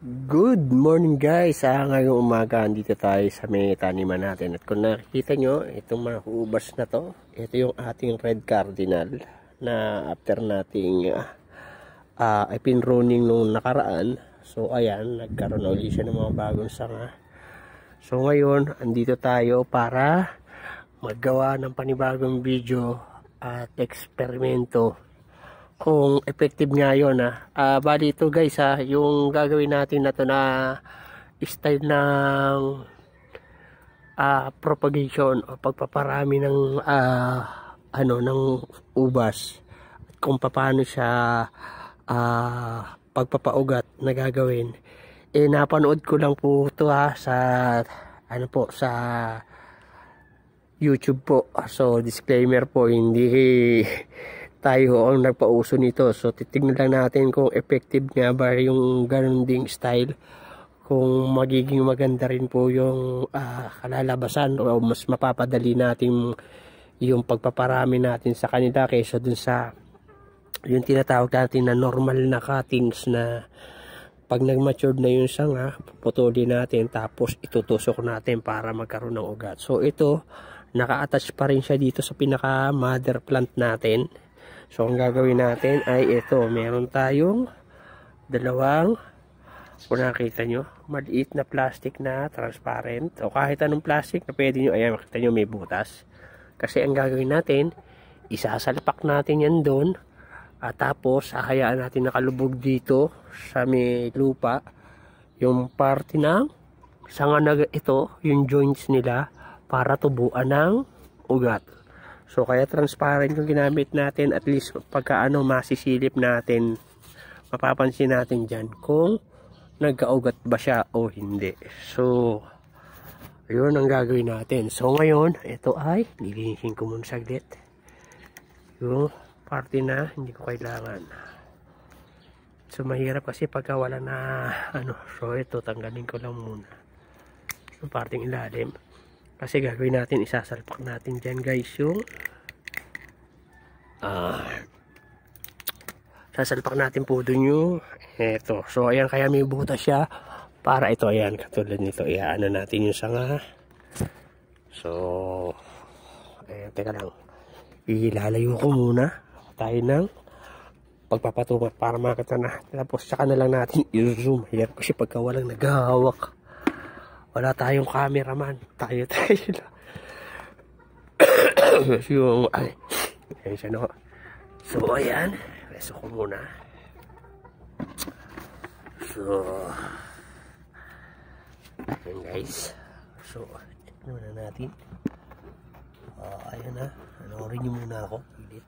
Good morning guys! Ngayong umaga, dito tayo sa may taniman natin. At kung nakikita nyo, itong mga ubas na to, ito yung ating red cardinal na after nating ipinruning nung nakaraan. So ayan, nagkaroon ulit siya ng mga bagong sanga. So ngayon, andito tayo para maggawa ng panibagong video at eksperimento kung effective nga yun. Bali ito guys, yung gagawin natin na to na style ng propagation o pagpaparami ng ng ubas, kung paano siya pagpapaugat na gagawin. Napanood ko lang po ito sa sa YouTube po. So disclaimer po, hindi tayo ang nagpauso nito. So titignan lang natin kung effective nga ba yung ganun ding style, kung magiging maganda rin po yung kalalabasan o mas mapapadali natin yung pagpaparami natin sa kanila kaysa dun sa yung tinatawag natin na normal na cuttings, na pag nag-matured na yung sanga, puputulin natin tapos itutusok natin para magkaroon ng ugat. So ito, naka-attach pa rin siya dito sa pinaka mother plant natin. So ang gagawin natin ay ito, meron tayong dalawang, kung nakita nyo, maliit na plastic na transparent o kahit anong plastic na pwede nyo. Ayan, makita nyo may butas. Kasi ang gagawin natin, isasalpak natin yan doon at tapos hahayaan natin nakalubog dito sa may lupa yung parte ng sanga na ito, yung joints nila, para tubuan ng ugat. So kaya transparent yung ginamit natin, at least pagka masisilip natin, mapapansin natin dyan kung nagkaugat ba siya o hindi. So yun ang gagawin natin. So ngayon, ito ay lilinisin ko muna saglit yung parte na hindi ko kailangan. So mahirap kasi pagka wala na so ito, tanggalin ko lang muna yung parteng ilalim. Kasi gagawin natin, isasalpak natin dyan guys yung sasalpak natin po dun yung eto. So ayan, kaya may butas siya para ito, ayan, katulad nito, iaano natin yung sanga. So ayan, teka lang, ilalayo ko muna tayo ng pagpapatungan para makita na, tapos saka na lang natin i-zoom. Hirap kasi pagka walang naghahawak, wala tayong cameraman, tayo lang. Yung ayan siya, no? So ayan, reso ko muna. So ayan guys, so tignan muna natin. Ayan na, rin nyo muna ako ulit.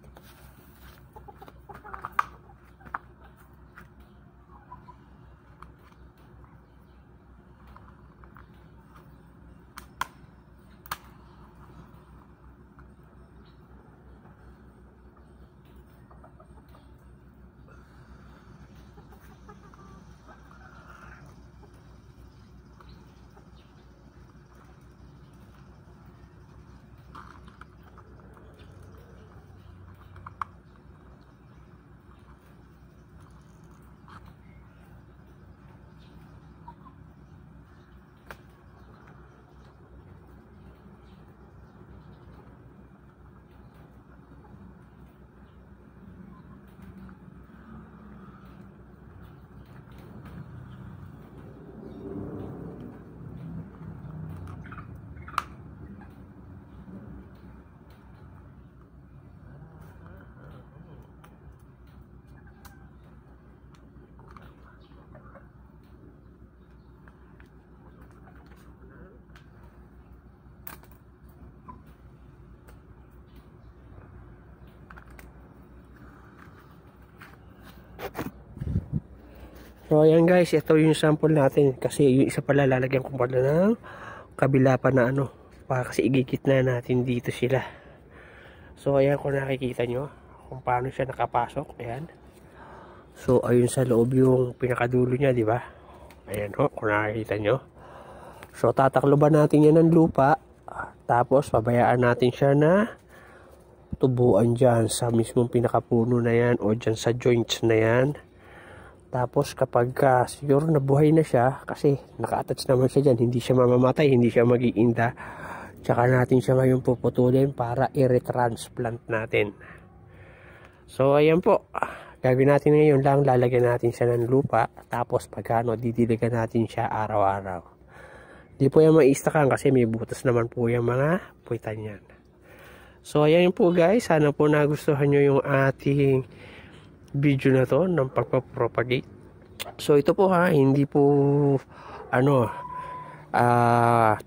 So ayan guys, ito yung sample natin. Kasi yung isa pala lalagyan ko pala ng kabila pa na para kasi igigit na natin dito sila. So ayan, kung nakikita nyo kung paano siya nakapasok. Ayan. So ayun sa loob yung pinakadulo niya, di ba? Ayan kung nakikita nyo. So tatakloban natin yan ng lupa. Tapos pabayaan natin siya na tubuan dyan sa mismong pinakapuno na yan o dyan sa joints na yan. Tapos kapag siguro nabuhay na siya, kasi naka-attach naman siya dyan, hindi siya mamamatay, hindi siya mag-iinda, tsaka natin siya ngayon puputulin para i-retransplant natin. So ayan po, gagawin natin ngayon lang, lalagyan natin siya ng lupa, tapos pagkano didiligan natin siya araw-araw. Di po yan maistakan kasi may butas naman po yung mga puwitan yan. So ayan po guys, sana po nagustuhan nyo yung ating video na to ng pagpapropagate. So ito po hindi po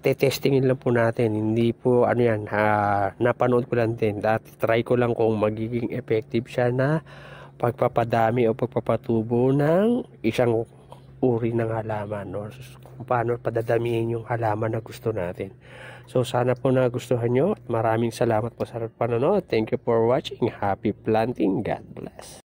testingin lang po natin, hindi po yan, napanood ko lang din at try ko lang kung magiging effective siya na pagpapadami o pagpapatubo ng isang uri ng halaman, or kung paano padadamihin yung halaman na gusto natin. So sana po nagustuhan nyo. Maraming salamat po sa panonood. Thank you for watching. Happy planting. God bless.